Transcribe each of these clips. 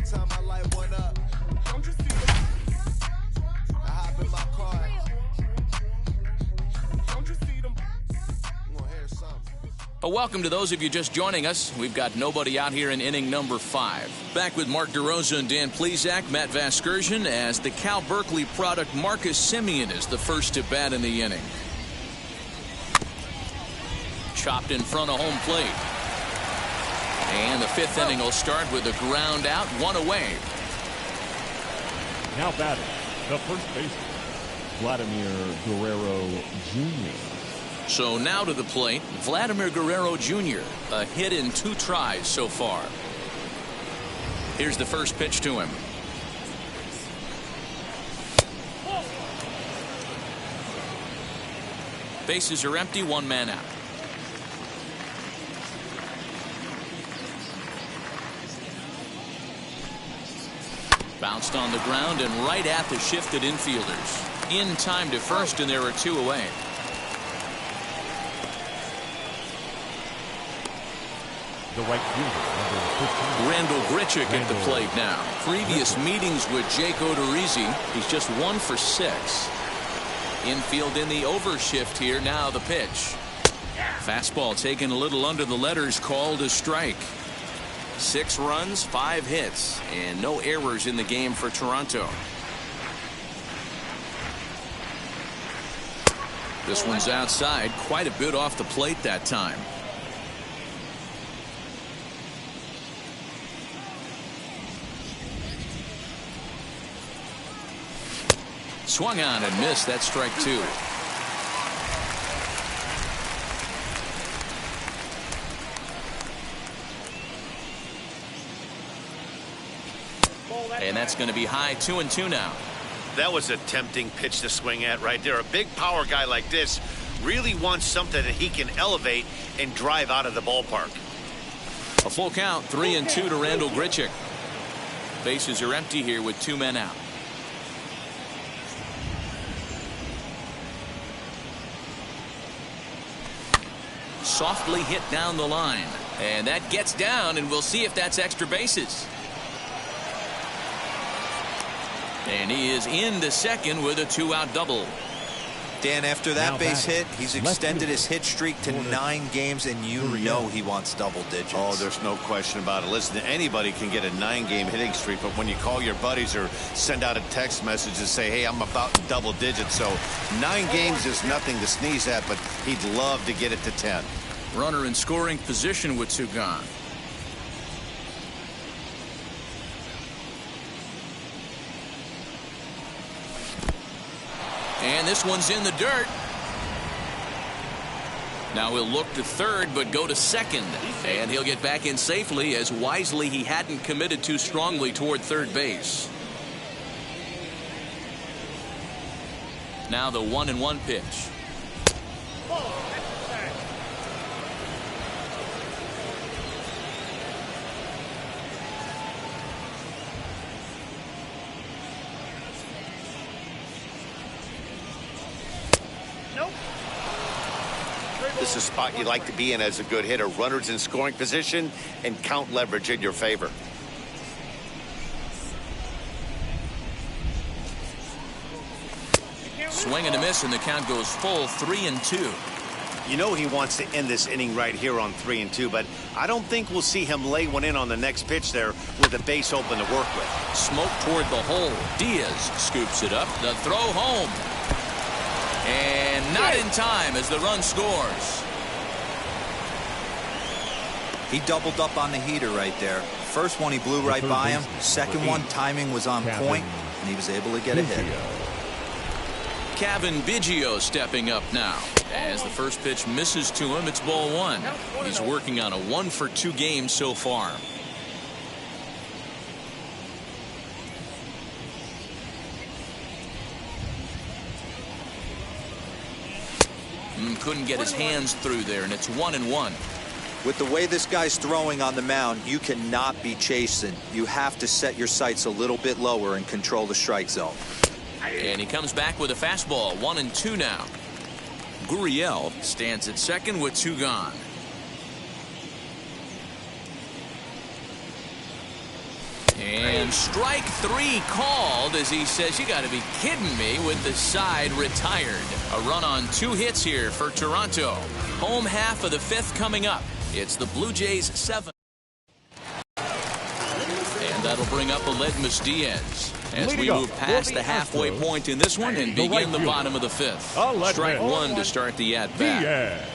time I light one up. Don't you see them? I hop in my car. Don't you see them? I'm gonna hear something. Welcome to those of you just joining us. We've got nobody out here in inning number 5. Back with Mark DeRosa and Dan Plesac, Matt Vasgersian, as the Cal Berkeley product Marcus Semien is the first to bat in the inning. Chopped in front of home plate. And the 5th inning will start with a ground out, 1 away. Now batting, the first baseman, Vladimir Guerrero Jr. So now to the plate, Vladimir Guerrero Jr. A hit in 2 tries so far. Here's the first pitch to him. Bases are empty, 1 man out. Bounced on the ground and right at the shifted infielders. In time to first, and there are 2 away. The right fielder, number 15. Randall Grichuk at the plate now. Previous meetings with Jake Odorizzi, he's just 1 for 6. Infield in the overshift here. Now the pitch. Fastball taken a little under the letters, called a strike. 6 runs, 5 hits, and no errors in the game for Toronto. This one's outside, quite a bit off the plate that time. Swung on and missed. That's strike 2. And that's going to be high, 2-2 now. That was a tempting pitch to swing at right there. A big power guy like this really wants something that he can elevate and drive out of the ballpark. A full count, 3-2 to Randall Grichuk. Bases are empty here with 2 men out. Softly hit down the line, and that gets down, and we'll see if that's extra bases. And he is into second with a 2-out double. Dan, after that base hit, he's extended his hit streak to 9 games, and you know he wants double digits. Oh, there's no question about it. Listen, anybody can get a 9-game hitting streak, but when you call your buddies or send out a text message and say, hey, I'm about in double digits, so 9 games is nothing to sneeze at, but he'd love to get it to 10. Runner in scoring position with 2 gone. And this one's in the dirt. Now he'll look to third, but go to second. And he'll get back in safely, as wisely he hadn't committed too strongly toward third base. Now the 1-1 pitch. This is a spot you like to be in as a good hitter. Runners in scoring position and count leverage in your favor. Swing and a miss, and the count goes full, 3-2. You know he wants to end this inning right here on 3-2, but I don't think we'll see him lay one in on the next pitch there with a base open to work with. Smoke toward the hole. Diaz scoops it up. The throw home. And not in time as the run scores. He doubled up on the heater right there. First one he blew right by him. Second one, timing was on point, and he was able to get a hit. Kevin Biggio stepping up now. As the first pitch misses to him, it's ball 1. He's working on a 1-for-2 game so far. Couldn't get his hands through there, and it's 1-1. With the way this guy's throwing on the mound, you cannot be chasing. You have to set your sights a little bit lower and control the strike zone. And he comes back with a fastball, 1-2 now. Gurriel stands at second with 2 gone. And And strike 3 called as he says, you got to be kidding me, with the side retired. A run on 2 hits here for Toronto. Home half of the 5th coming up. It's the Blue Jays 7. And that'll bring up Aledmus Diaz as we move past the halfway point in this one and begin the bottom of the 5th. Strike 1 to start the at-bat.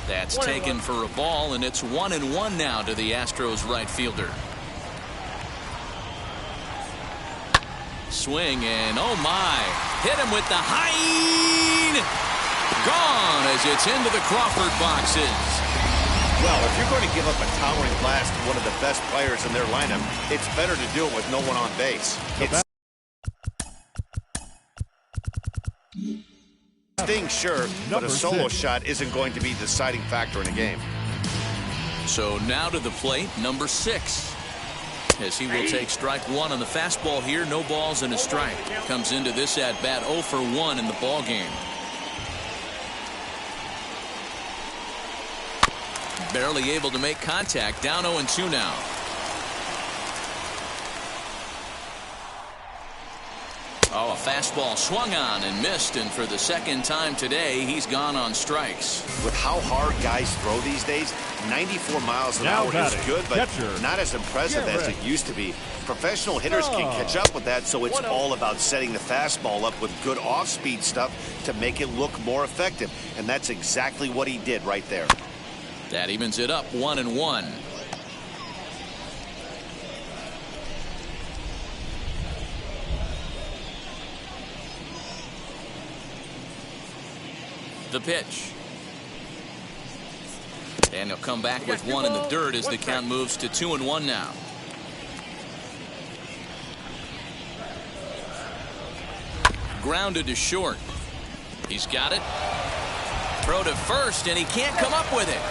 That's taken for a ball, and it's 1-1 now to the Astros right fielder. Swing, and oh my, hit him with the high. Gone as it's into the Crawford boxes. Well, if you're going to give up a towering blast to one of the best players in their lineup, it's better to do it with no one on base. Stings, sure, but a solo shot isn't going to be the deciding factor in a game. So now to the plate, number 6. As he will take strike 1 on the fastball here. No balls and a strike. Comes into this at bat 0 for 1 in the ball game. Barely able to make contact. Down 0-2 now. Oh, a fastball swung on and missed, and for the 2nd time today, he's gone on strikes. With how hard guys throw these days, 94 miles an hour is good, but not as impressive as it used to be. Professional hitters can catch up with that, so it's all about setting the fastball up with good off-speed stuff to make it look more effective, and that's exactly what he did right there. That evens it up 1-1. The pitch. And he'll come back with 1 in the dirt as the count moves to 2-1 now. Grounded to short. He's got it. Throw to first, and he can't come up with it.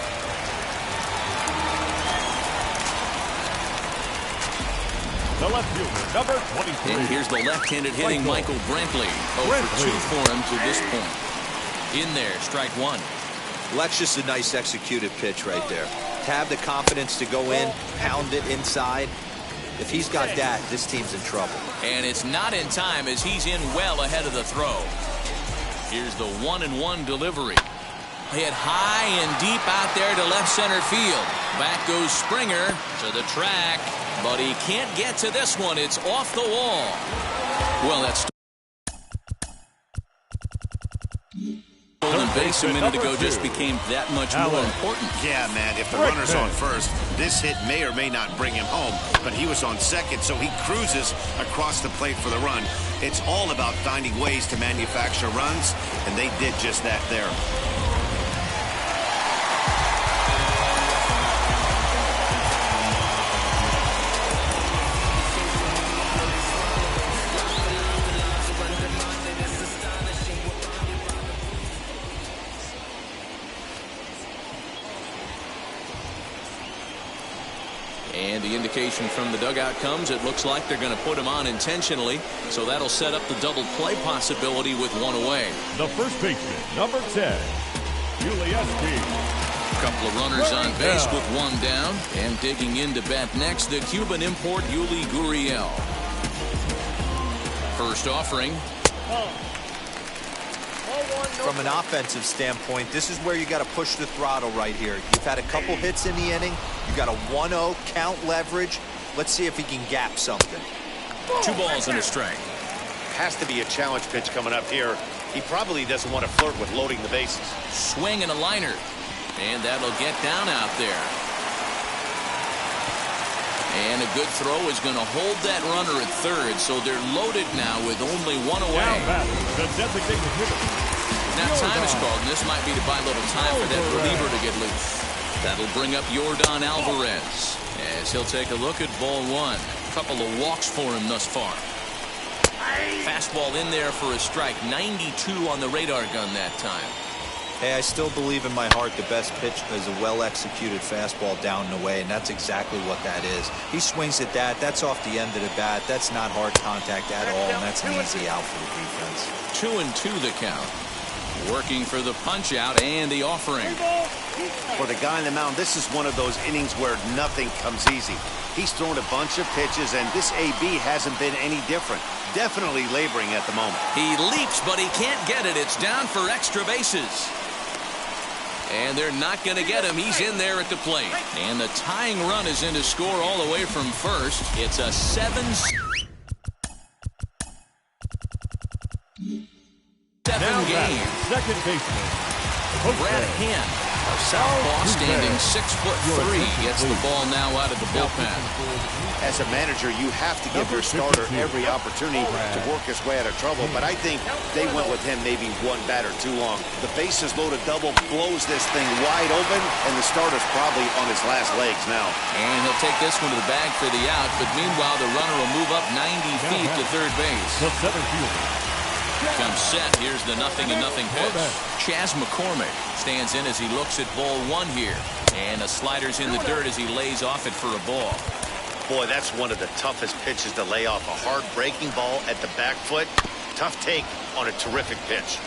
The left fielder, number 23. And here's the left-handed hitting Michael Brantley. 0 for 2 for him to this point. In there, strike 1. Well, that's just a nice executed pitch right there. To have the confidence to go in, pound it inside. If he's got that, this team's in trouble. And it's not in time as he's in well ahead of the throw. Here's the 1-1 delivery. Hit high and deep out there to left center field. Back goes Springer to the track, but he can't get to this one. It's off the wall. Well, that's stolen base a minute ago just became that much more important. Yeah, man, if the runner's on first, this hit may or may not bring him home, but he was on second, so he cruises across the plate for the run. It's all about finding ways to manufacture runs, and they did just that there. And the indication from the dugout comes, it looks like they're going to put him on intentionally, so that'll set up the double play possibility with 1 away. The first baseman, number 10, Ulieski. A couple of runners on base with 1 down, and digging in to bat next, the Cuban import Yuli Gurriel. First offering. From an offensive standpoint, this is where you got to push the throttle right here. You've had a couple hits in the inning. You got a 1-0 count leverage. Let's see if he can gap something. 2 balls and a strike. Has to be a challenge pitch coming up here. He probably doesn't want to flirt with loading the bases. Swing and a liner. And that'll get down out there. And a good throw is going to hold that runner at third, so they're loaded now with only 1 away. The designated hitter. Now time is called, and this might be to buy a little time for that reliever to get loose. That'll bring up Yordan Alvarez as he'll take a look at ball 1. A couple of walks for him thus far. Fastball in there for a strike. 92 on the radar gun that time. Hey, I still believe in my heart the best pitch is a well-executed fastball down and away, and that's exactly what that is. He swings at that. That's off the end of the bat. That's not hard contact at all, and that's an easy out for the defense. 2-2 the count. Working for the punch out and the offering. For the guy on the mound, this is one of those innings where nothing comes easy. He's thrown a bunch of pitches, and this AB hasn't been any different. Definitely laboring at the moment. He leaps, but he can't get it. It's down for extra bases. And they're not going to get him. He's in there at the plate. And the tying run is in to score all the way from first. It's a 7-7 game. Second baseman, Brad Hand, a southpaw standing 6'3", gets the ball now out of the bullpen. As a manager, you have to give your starter every opportunity to work his way out of trouble, but I think they went with him maybe one batter too long. The bases loaded double blows this thing wide open, and the starter's probably on his last legs now. And he'll take this one to the bag for the out, but meanwhile the runner will move up 90 feet to third base. the center fielder, Comes set. Here's the 0-0 pitch. Chas McCormick stands in as he looks at ball one here. And the slider's in the dirt as he lays off it for a ball. Boy, that's one of the toughest pitches to lay off. A hard breaking ball at the back foot. Tough take on a terrific pitch.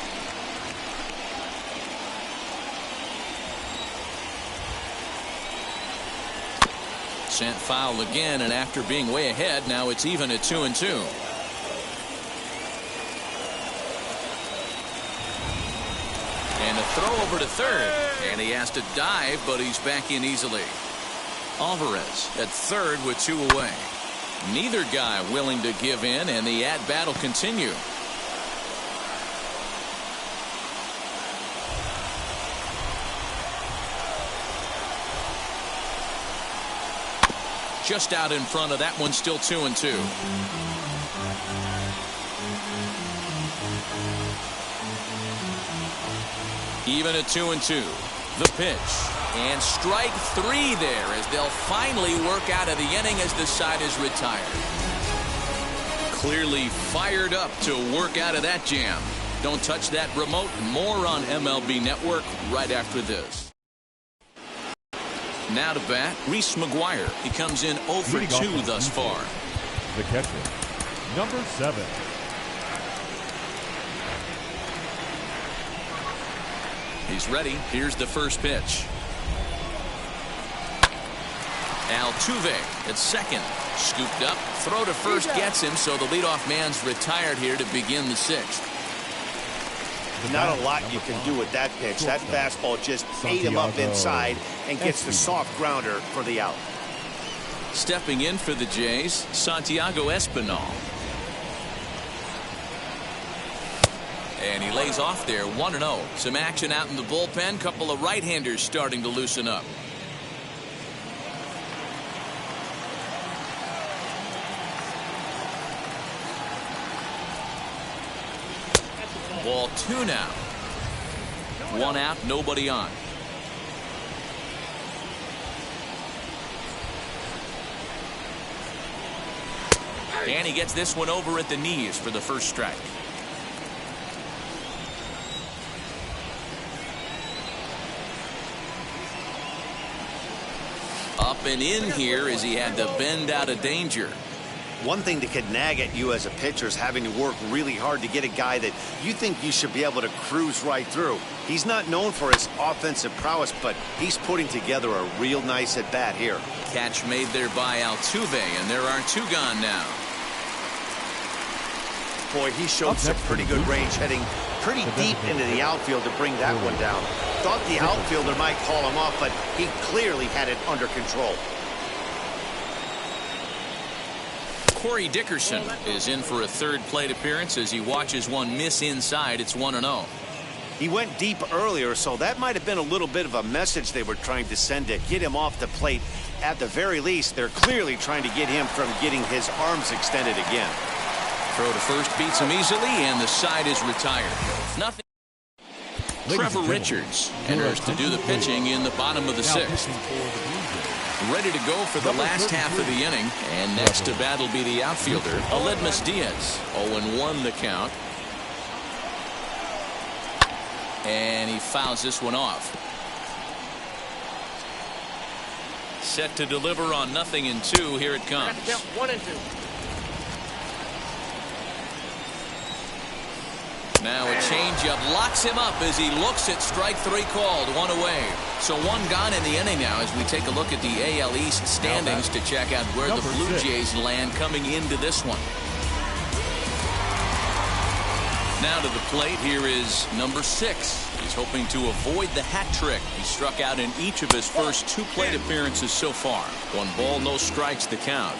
Sent foul again, and after being way ahead, now it's even at 2-2. And a throw over to third. And he has to dive, but he's back in easily. Alvarez at third with 2 away. Neither guy willing to give in, and the at-bat will continue. Just out in front of that one, still 2-2. Even at 2-2. The pitch. And strike 3 there as they'll finally work out of the inning as the side is retired. Clearly fired up to work out of that jam. Don't touch that remote. More on MLB Network right after this. Now to bat, Reese McGuire. He comes in 0 for 2 thus far. the catcher, number 7. He's ready. Here's the first pitch. Altuve at second. Scooped up. Throw to first gets him, so the leadoff man's retired here to begin the 6th. Not a lot you can do with that pitch. That fastball just ate him up inside and gets the soft grounder for the out. Stepping in for the Jays, Santiago Espinal. And he lays off there, 1-0. Some action out in the bullpen. Couple of right-handers starting to loosen up. Ball 2 now. 1 out, nobody on. And he gets this one over at the knees for the first strike. Up and in here as he had to bend out of danger. One thing that could nag at you as a pitcher is having to work really hard to get a guy that you think you should be able to cruise right through. He's not known for his offensive prowess, but he's putting together a real nice at-bat here. Catch made there by Altuve, and there are 2 gone now. Boy, he showed some pretty good range, heading pretty deep into the outfield to bring that one down. Thought the outfielder might call him off, but he clearly had it under control. Corey Dickerson is in for a 3rd plate appearance as he watches one miss inside. It's 1-0. He went deep earlier, so that might have been a little bit of a message they were trying to send to get him off the plate. At the very least, they're clearly trying to get him from getting his arms extended again. Throw to first beats him easily, and the side is retired. Nothing. Trevor Richards enters to do the pitching in the bottom of the 6th. Ready to go for the last half of the inning. And next to bat will be the outfielder, Aledmus Diaz. 0-1 the count. And he fouls this one off. Set to deliver on 0-2. Here it comes. 1-2. Now it's changeup locks him up as he looks at strike 3 called. 1 away. So 1 gone in the inning now as we take a look at the AL East standings to check out where the Blue Jays land coming into this one. Now to the plate, here is number 6. He's hoping to avoid the hat trick. He struck out in each of his first 2 plate appearances so far. 1 ball, no strikes to count.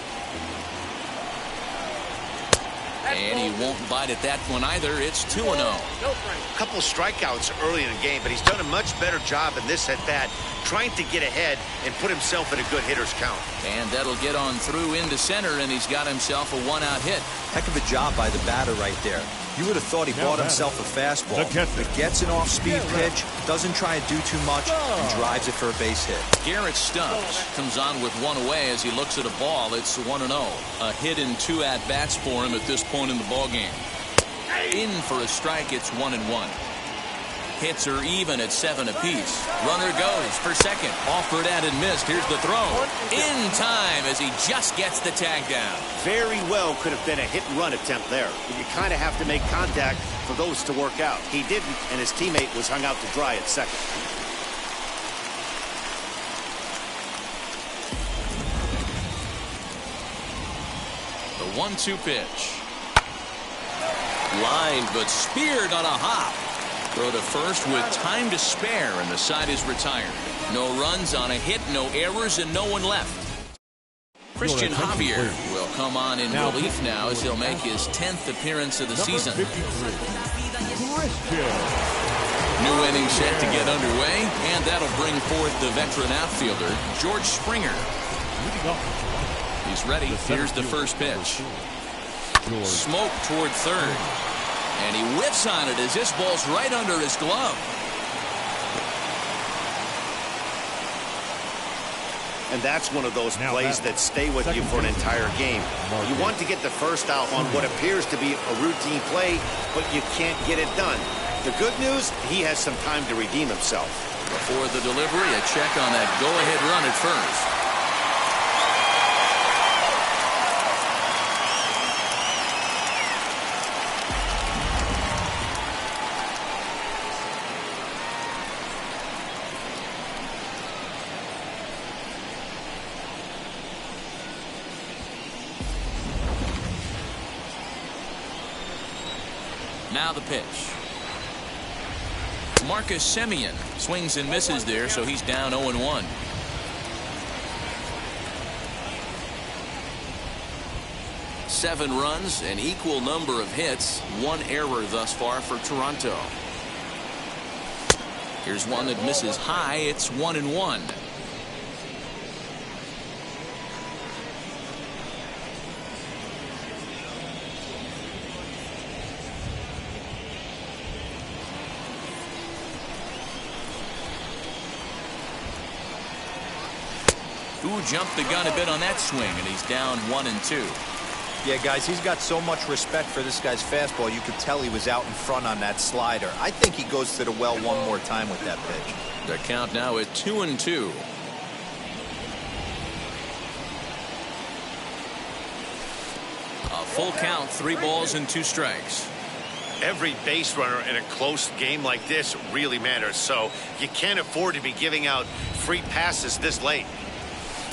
And he won't bite at that one either. It's 2-0. A couple strikeouts early in the game, but he's done a much better job in this at-bat, trying to get ahead and put himself in a good hitter's count. And that'll get on through into center, and he's got himself a 1-out hit. Heck of a job by the batter right there. You would have thought he bought himself a fastball, but gets an off-speed pitch, doesn't try and do too much, and drives it for a base hit. Garrett Stubbs comes on with 1 away as he looks at a ball. It's 1-0. A hit in 2 at-bats for him at this point in the ballgame. In for a strike, it's 1-1. Hits are even at 7 apiece. Runner goes for second. Offered at and missed. Here's the throw. In time as he just gets the tag down. Very well could have been a hit-and-run attempt there. But you kind of have to make contact for those to work out. He didn't, and his teammate was hung out to dry at second. The 1-2 pitch. Line, but speared on a hop. Throw to first with time to spare, and the side is retired. No runs on a hit, no errors, and no one left. Christian Javier will come on in relief now as he'll make his 10th appearance of the season. New inning set to get underway, and that'll bring forth the veteran outfielder, George Springer. He's ready. Here's the first pitch. Smoke toward third. And he whiffs on it as this ball's right under his glove. And that's one of those plays that stay with you for an entire game. You want to get the first out on what appears to be a routine play, but you can't get it done. The good news, he has some time to redeem himself. Before the delivery, a check on that go-ahead run at first. Now the pitch. Marcus Semien swings and misses there, so he's down 0-1. Seven runs, an equal number of hits, 1 error thus far for Toronto. Here's one that misses high. It's 1-1. Who jumped the gun a bit on that swing, and he's down 1-2. Yeah, guys, he's got so much respect for this guy's fastball. You could tell he was out in front on that slider. I think he goes to the well one more time with that pitch. The count now at 2-2. A full count, 3 balls and 2 strikes. Every base runner in a close game like this really matters, so you can't afford to be giving out free passes this late.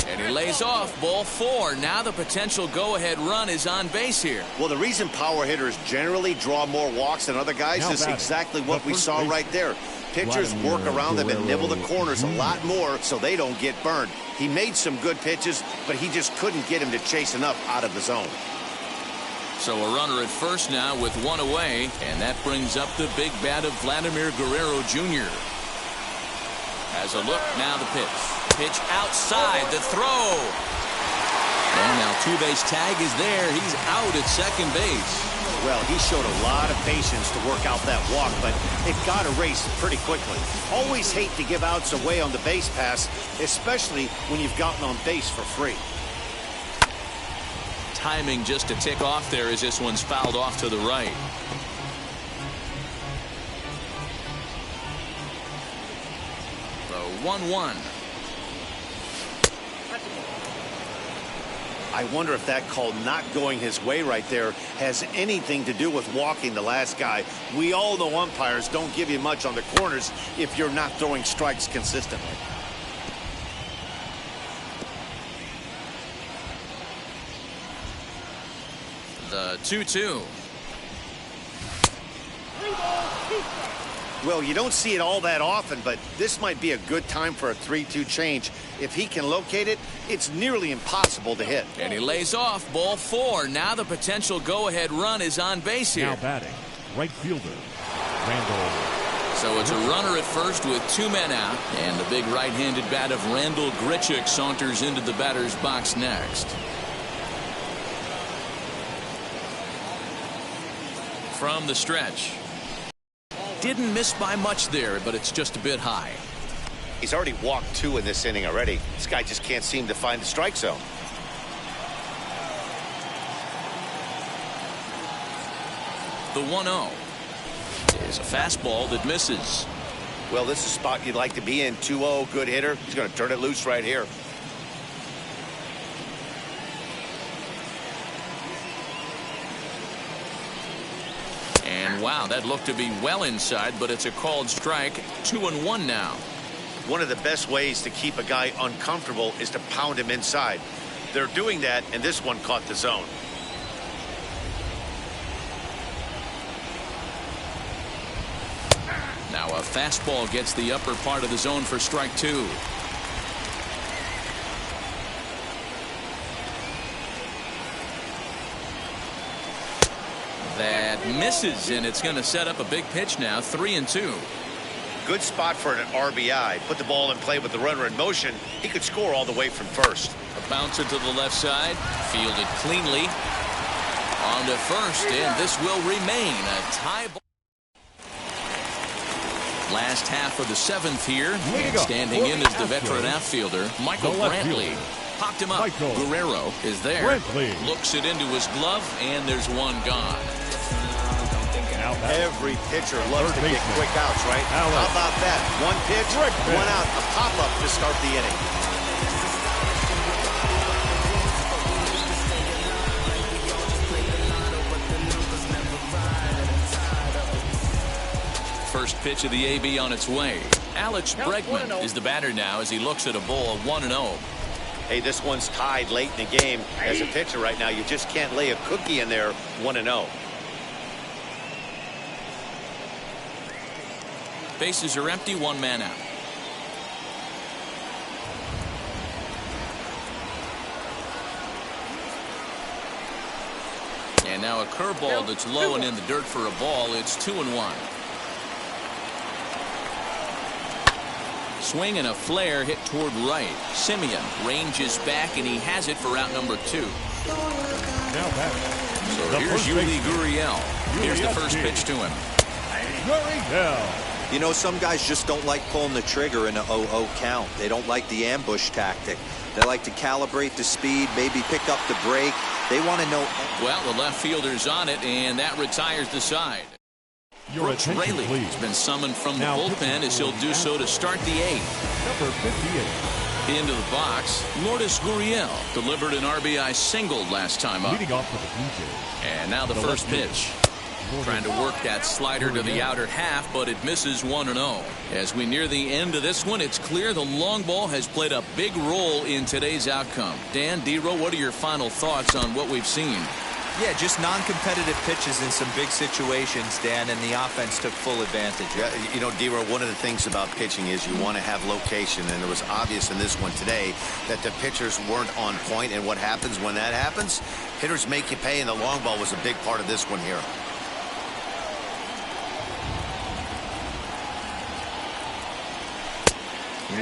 And he lays off, ball 4. Now the potential go-ahead run is on base here. Well, the reason power hitters generally draw more walks than other guys is exactly what we saw right there. Pitchers work around them and nibble the corners a lot more so they don't get burned. He made some good pitches, but he just couldn't get him to chase enough out of the zone. So a runner at first now with 1 away, and that brings up the big bat of Vladimir Guerrero Jr. As a look, now the pitch. Pitch outside, the throw. And now 2-base tag is there. He's out at second base. Well, he showed a lot of patience to work out that walk, but it got erased pretty quickly. Always hate to give outs away on the base pass, especially when you've gotten on base for free. Timing just to tick off there as this one's fouled off to the right. The 1-1. I wonder if that call not going his way right there has anything to do with walking the last guy. We all know umpires don't give you much on the corners if you're not throwing strikes consistently. The 2-2. Well, you don't see it all that often, but this might be a good time for a 3-2 change. If he can locate it, it's nearly impossible to hit. And he lays off ball 4. Now the potential go-ahead run is on base here. Now batting, right fielder, Randall. So it's a runner at first with 2 men out. And the big right-handed bat of Randall Grichuk saunters into the batter's box next. From the stretch. Didn't miss by much there, but it's just a bit high. He's already walked 2 in this inning already. This guy just can't seem to find the strike zone. The 1-0 is a fastball that misses. Well, this is a spot you'd like to be in. 2-0, good hitter. He's going to turn it loose right here. And wow, that looked to be well inside, but it's a called strike. 2-1 now. One of the best ways to keep a guy uncomfortable is to pound him inside. They're doing that, and this one caught the zone. Now a fastball gets the upper part of the zone for strike 2. That misses, and it's going to set up a big pitch now. 3-2. Good spot for an RBI. Put the ball in play with the runner in motion. He could score all the way from first. A bouncer to the left side. Fielded cleanly. On to first, and this will remain a tie ball. Last half of the 7th here. And standing in is the veteran outfielder, Michael Brantley. Popped him up. Guerrero is there. Looks it into his glove, and there's one gone. Every pitcher loves to get quick outs, right? How about that? One pitch, one out, a pop-up to start the inning. First pitch of the AB on its way. Alex Bregman is the batter now as he looks at a ball 1-0. Hey, this one's tied late in the game. As a pitcher right now, you just can't lay a cookie in there. 1-0. Bases are empty, 1 man out. And now a curveball that's low and in the dirt for a ball. It's 2-1. Swing and a flare hit toward right. Simeon ranges back, and he has it for out number 2. Now back. So here's Yuli Gurriel. Here's the first pitch to him. Gurriel. You know, some guys just don't like pulling the trigger in a 0-0 count. They don't like the ambush tactic. They like to calibrate the speed, maybe pick up the break. They want to know. Well, the left fielder's on it, and that retires the side. Brooks Raley has been summoned from the bullpen as he'll do so to start the 8th. Number 58. Into the box, Lourdes Gurriel delivered an RBI single last time up. Leading off for the Blue Jays. And now the first pitch. Trying to work that slider to the outer half, but it misses 1-0. As we near the end of this one, it's clear the long ball has played a big role in today's outcome. Dan, D-Row, what are your final thoughts on what we've seen? Yeah, just non-competitive pitches in some big situations, Dan, and the offense took full advantage. Yeah, you know, D-Row, one of the things about pitching is you want to have location, and it was obvious in this one today that the pitchers weren't on point, and what happens when that happens? Hitters make you pay, and the long ball was a big part of this one here.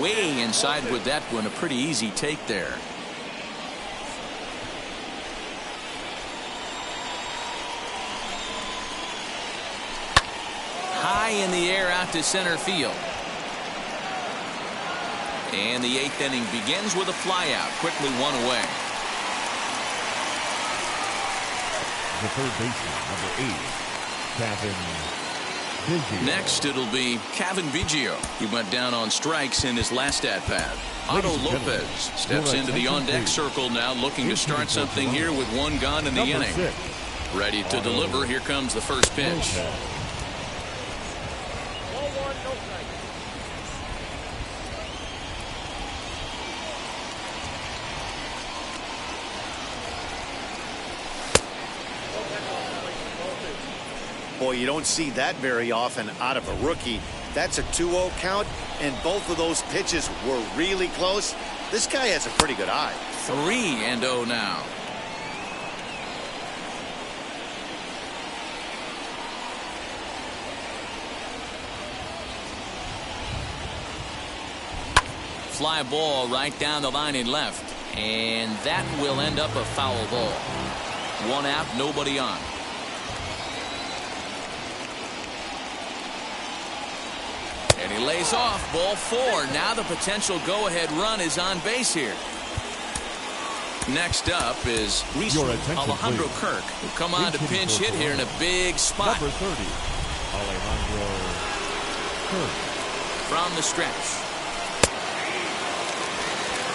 Way inside with that one, a pretty easy take there. High in the air out to center field. And the 8th inning begins with a flyout. Quickly one away. The third baseman, number 8, Kevin Next, it'll be Kevin Biggio. He went down on strikes in his last at-bat. Otto Lopez steps into the on-deck circle now, looking to start something here with one gone in the inning. Ready to deliver. Here comes the first pitch. Boy, you don't see that very often out of a rookie. That's a 2-0 count, and both of those pitches were really close. This guy has a pretty good eye. 3-0 now. Fly ball right down the line in left, and that will end up a foul ball. One out, nobody on. And he lays off, ball 4. Now the potential go-ahead run is on base here. Next up is Alejandro Kirk, who come on to pinch hit here in a big spot. Number 30, Alejandro Kirk. From the stretch.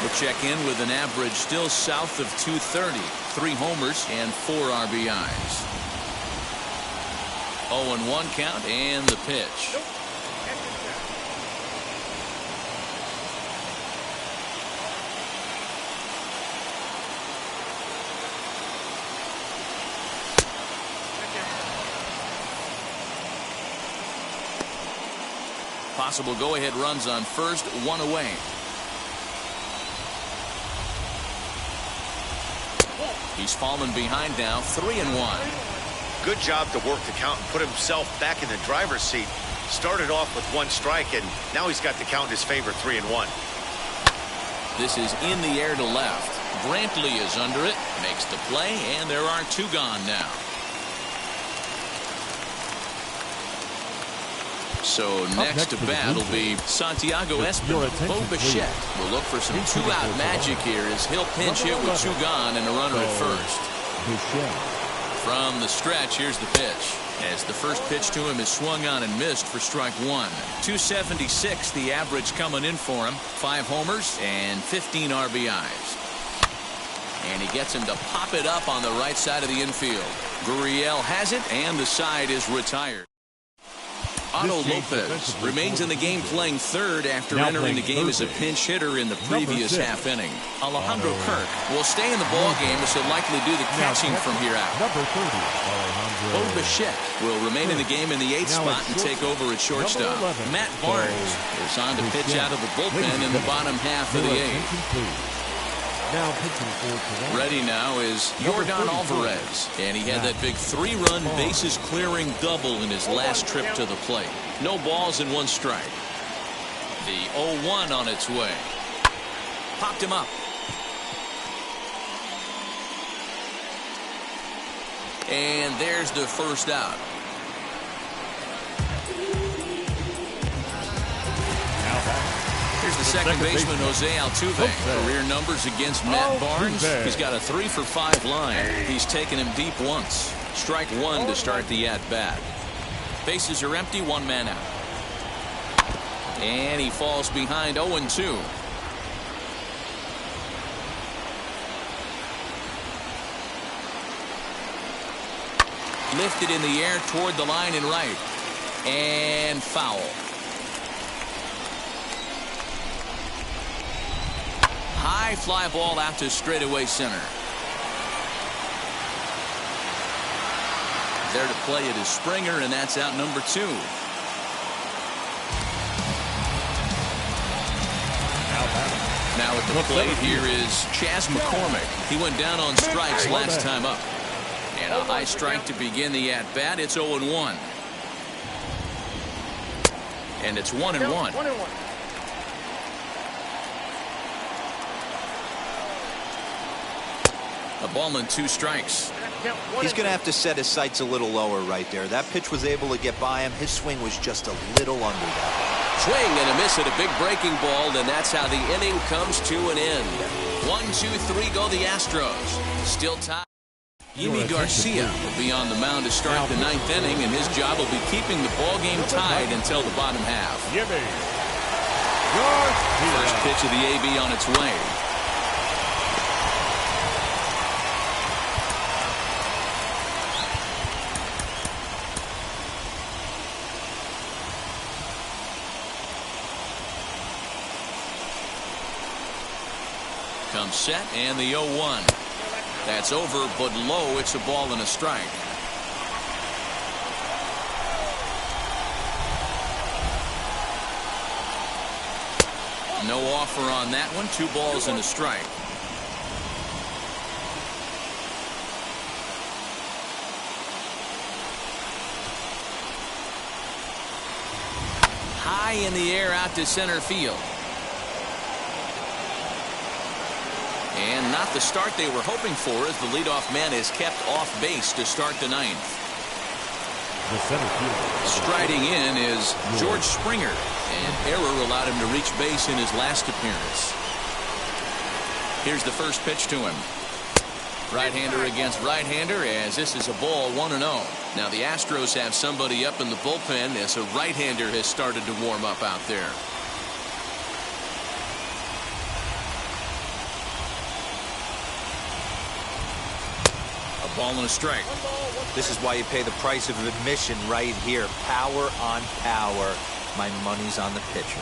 We'll check in with an average still south of 230. 3 homers and 4 RBIs. 0-1 count and the pitch. Possible go-ahead runs on first, 1 away. He's fallen behind now, 3-1. Good job to work the count and put himself back in the driver's seat. Started off with 1 strike, and now he's got the count in his favor, 3-1. This is in the air to left. Brantley is under it, makes the play, and there are 2 gone now. So next to bat will be Santiago Espin. Bo Bichette will look for some 2-out magic here as he'll pinch hit with 2 gone and a runner at first. From the stretch, here's the pitch. As the first pitch to him is swung on and missed for strike 1. 276 the average coming in for him. 5 homers and 15 RBIs. And he gets him to pop it up on the right side of the infield. Gurriel has it, and the side is retired. Otto Lopez remains in the game playing third after entering the game as a pinch hitter in the previous half inning. Alejandro Kirk will stay in the ball game as he'll likely do the catching from here out. Number 30, Alejandro. Bo Bichette will remain in the game in the 8th spot and take over at shortstop. Matt Barnes is on to pitch out of the bullpen in the bottom half of the 8th. Now pitching for ready now is Jordan Alvarez, and he had that big 3-run bases clearing double in his last trip to the plate. No balls and 1 strike. The 0-1 on its way. Popped him up. And there's the first out. Here's the second baseman, Jose Altuve. Career numbers against Matt Barnes. He's got a 3-for-5 line. He's taken him deep once. Strike 1 to start the at-bat. Bases are empty, 1 man out. And he falls behind 0-2. Lifted in the air toward the line and right. And foul. High fly ball out to straightaway center. There to play it is Springer, and that's out number 2. Now at the plate here is Chas McCormick. He went down on strikes last time up. And a high strike to begin the at-bat. It's 0-1. And it's 1-1. A ball and 2 strikes. He's going to have to set his sights a little lower right there. That pitch was able to get by him. His swing was just a little under that. Swing and a miss at a big breaking ball, and that's how the inning comes to an end. 1, 2, 3 go the Astros. Still tied. Yimi Garcia will be on the mound to start the 9th inning, and his job will be keeping the ball game tied until the bottom half. First pitch of the AB on its way. Comes set, and the 0-1. That's over, but low. It's a ball and a strike. No offer on that one. 2 balls and a strike. High in the air out to center field. And not the start they were hoping for, as the leadoff man is kept off base to start the 9th. Striding in is George Springer, and error allowed him to reach base in his last appearance. Here's the first pitch to him. Right-hander against right-hander, as this is a ball 1-0. Now the Astros have somebody up in the bullpen, as a right-hander has started to warm up out there. Ball and a strike. This is why you pay the price of admission right here. Power on power. My money's on the pitcher.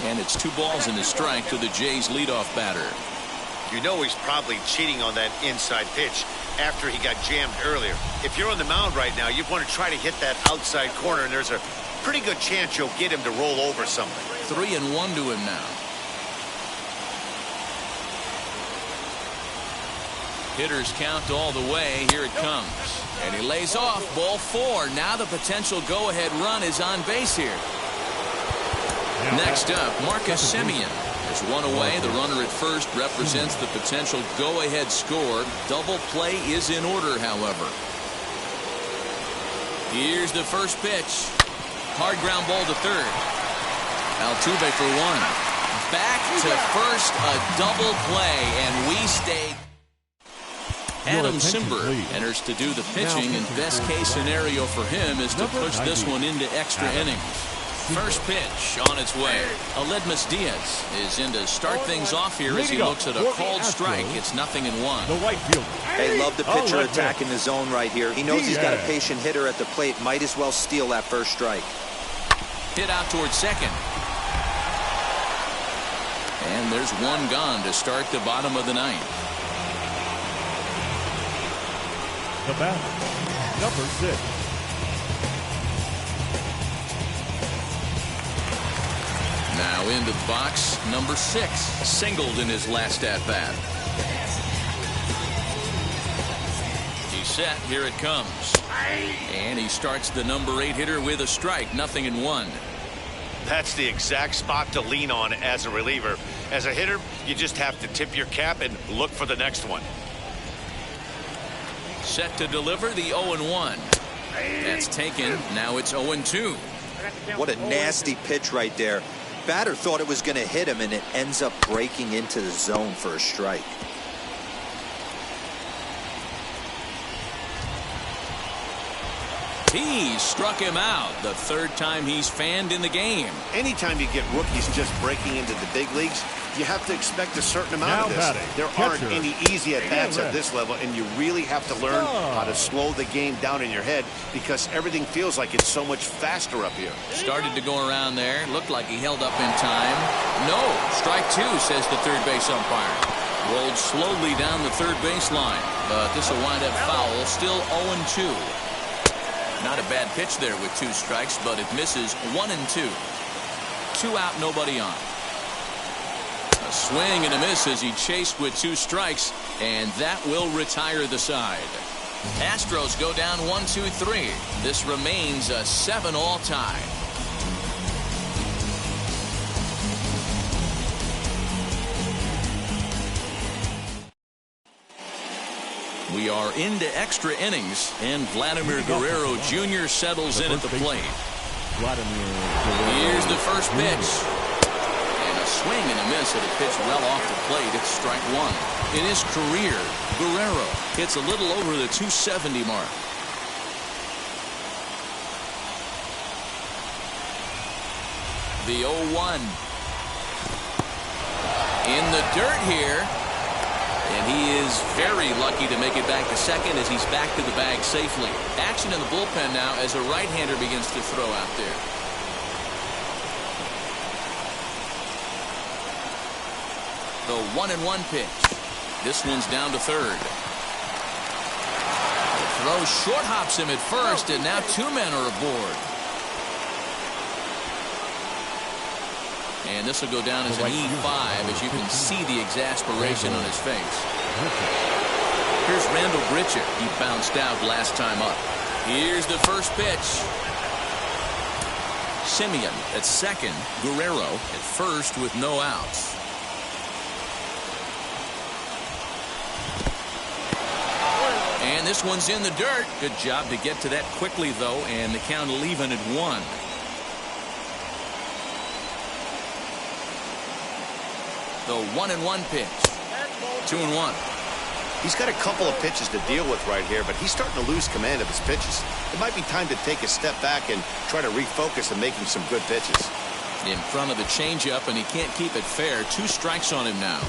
And it's 2 balls and a strike to the Jays leadoff batter. You know he's probably cheating on that inside pitch after he got jammed earlier. If you're on the mound right now, you want to try to hit that outside corner, and there's a pretty good chance you'll get him to roll over something. 3-1 to him now. Hitters count all the way. Here it comes. And he lays off. Ball 4. Now the potential go-ahead run is on base here. Next up, Marcus Semien. There's one away. The runner at first represents the potential go-ahead score. Double play is in order, however. Here's the first pitch. Hard ground ball to third. Altuve for 1. Back to first. A double play, and we stay. Adam Simber enters to do the pitching, and best case scenario for him is to push this one into extra innings. First pitch on its way. Aledmus Diaz is in to start things off here as he looks at a called strike. It's 0-1. The right fielder. They love the pitcher attacking the zone right here. He knows he's got a patient hitter at the plate. Might as well steal that first strike. Hit out towards second. And there's one gone to start the bottom of the 9th. The batter, number 6. Now into the box, number 6. Singled in his last at-bat. He's set. Here it comes. And he starts the number 8 hitter with a strike. 0-1. That's the exact spot to lean on as a reliever. As a hitter, you just have to tip your cap and look for the next one. Set to deliver the 0-1. That's taken. Now it's 0-2. What a nasty pitch right there. Batter thought it was going to hit him, and it ends up breaking into the zone for a strike. He struck him out. The 3rd time he's fanned in the game. Anytime you get rookies just breaking into the big leagues, you have to expect a certain amount of this. There aren't any easy at-bats at this level, and you really have to learn how to slow the game down in your head because everything feels like it's so much faster up here. Started to go around there. Looked like he held up in time. No. Strike 2, says the third base umpire. Rolled slowly down the third baseline, but this will wind up foul. Still 0-2. Not a bad pitch there with 2 strikes, but it misses. 1-2. 2 out, nobody on. A swing and a miss as he chased with 2 strikes, and that will retire the side. Astros go down 1-2-3. This remains a 7-all tie. We are into extra innings, and Vladimir Guerrero Jr. settles in at the plate. Here's the first pitch. And a swing and a miss at a pitch well off the plate. It's strike 1. in his career. Guerrero hits a little over the 270 mark. The 0-1. In the dirt here. And he is very lucky to make it back to second as he's back to the bag safely. Action in the bullpen now as a right-hander begins to throw out there. The 1-1 pitch. This one's down to third. The throw short hops him at first, and now two men are aboard. And this will go down as an E5 as you can see the exasperation on his face. Here's Randall Grichuk. He bounced out last time up. Here's the first pitch. Simeon at second. Guerrero at first with no outs. And this one's in the dirt. Good job to get to that quickly, though, and the count even at 1. The 1-1 pitch. 2-1. He's got a couple of pitches to deal with right here, but he's starting to lose command of his pitches. It might be time to take a step back and try to refocus and making some good pitches. In front of the changeup, and he can't keep it fair. 2 strikes on him now.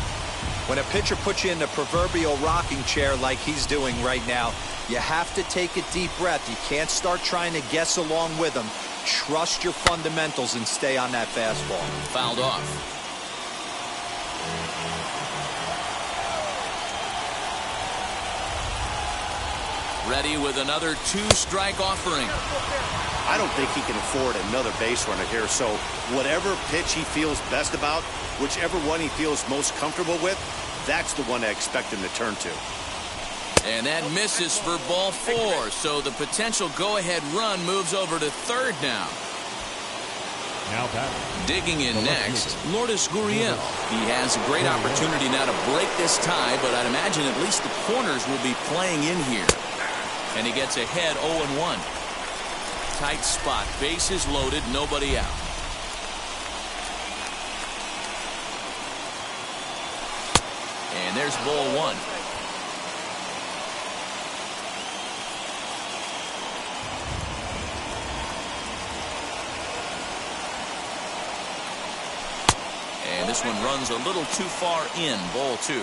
When a pitcher puts you in the proverbial rocking chair like he's doing right now, you have to take a deep breath. You can't start trying to guess along with him. Trust your fundamentals and stay on that fastball. Fouled off. Ready with another 2-strike offering. I don't think he can afford another base runner here, so whatever pitch he feels best about, whichever one he feels most comfortable with, that's the one I expect him to turn to. And that misses for ball 4, so the potential go-ahead run moves over to third now. Now batting. Digging in next, Lourdes Gurriel. He has a great opportunity now to break this tie, but I'd imagine at least the corners will be playing in here. And he gets ahead 0-1. Tight spot, bases loaded, nobody out. And there's ball 1. And this one runs a little too far in, ball 2.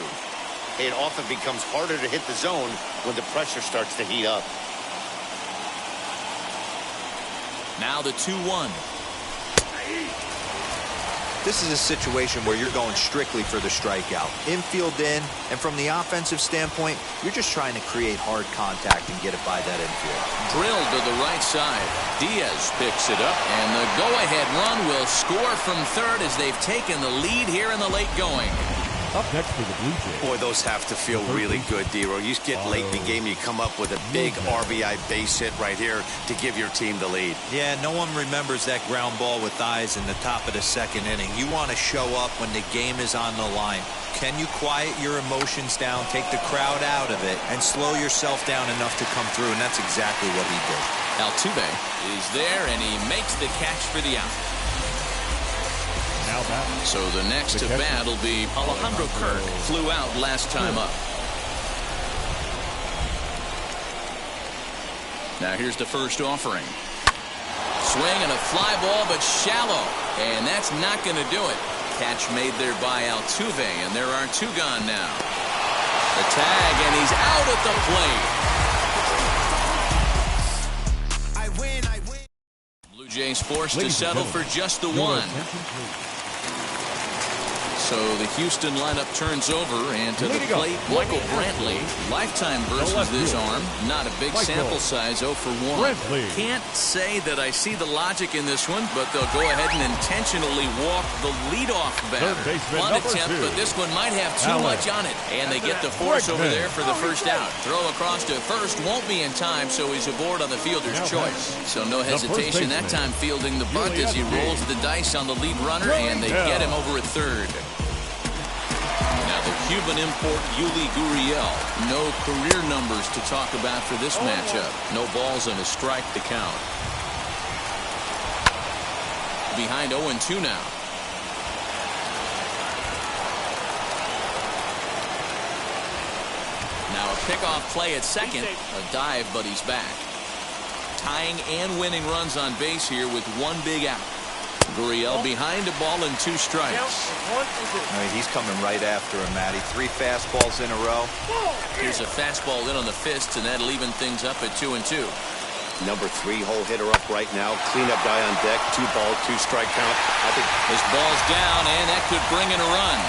It often becomes harder to hit the zone when the pressure starts to heat up. Now the 2-1. This is a situation where you're going strictly for the strikeout. Infield in, and from the offensive standpoint, you're just trying to create hard contact and get it by that infield. Drilled to the right side. Diaz picks it up, and the go-ahead run will score from third as they've taken the lead here in the late going. Up next for the Blue Jays. Boy, those have to feel really good, Dero. You get late in the game, you come up with a big RBI base hit right here to give your team the lead. Yeah, no one remembers that ground ball with eyes in the top of the second inning. You want to show up when the game is on the line. Can you quiet your emotions down, take the crowd out of it, and slow yourself down enough to come through? And that's exactly what he did. Altuve is there, and he makes the catch for the out. Now batting. So the next to bat will be Alejandro Kirk. Flew out last time up. Now here's the first offering. Swing and a fly ball, but shallow. And that's not going to do it. Catch made there by Altuve, and there are 2 gone now. The tag, and he's out at the plate. I win. Blue Jays forced to settle for just the 1. So the Houston lineup turns over, and to the plate, Michael Brantley. Lifetime versus this arm. Not a big sample size, 0 for 1. Can't say that I see the logic in this one, but they'll go ahead and intentionally walk the leadoff batter. One attempt, but this one might have too much on it. And they get the force over there for the first out. Throw across to first won't be in time, so he's aboard on the fielder's choice. So no hesitation that time fielding the bunt as he rolls the dice on the lead runner, and they get him over at third. Now the Cuban import Yuli Gurriel. No career numbers to talk about for this matchup. No balls and a strike to count. Behind 0-2 now. Pickoff play at second. A dive, but he's back. Tying and winning runs on base here with one big out. Gurriel behind a ball and 2 strikes. He's coming right after him, Matty. 3 fastballs in a row. Here's a fastball in on the fists, and that'll even things up at 2-2. Number 3 hole hitter up right now. Cleanup guy on deck. 2 ball, 2 strike count. I think his ball's down, and that could bring in a run.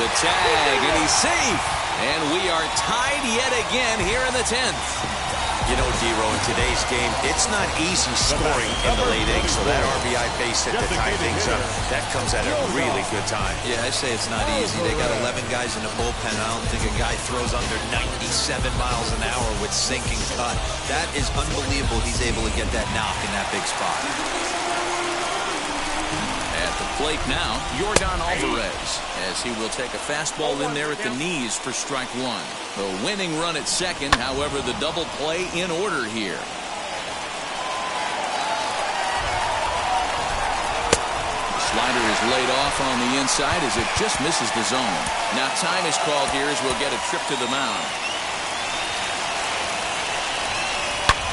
The tag, and he's safe. And we are tied yet again here in the 10th. You know, Dero, in today's game, it's not easy scoring in the late innings, so that RBI base hit to tie things up, that comes at a really good time. Yeah, I say it's not easy. They got 11 guys in the bullpen. I don't think a guy throws under 97 miles an hour with sinking cut. That is unbelievable. He's able to get that knock in that big spot. At the plate now, Yordan Alvarez, as he will take a fastball in there at the knees for strike 1. The winning run at second, however, the double play in order here. The slider is laid off on the inside as it just misses the zone. Now time is called here as we'll get a trip to the mound.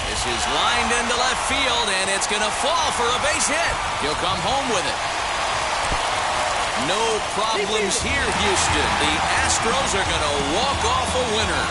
This is lined into left field, and it's going to fall for a base hit. He'll come home with it. No problems here, Houston. The Astros are going to walk off a winner.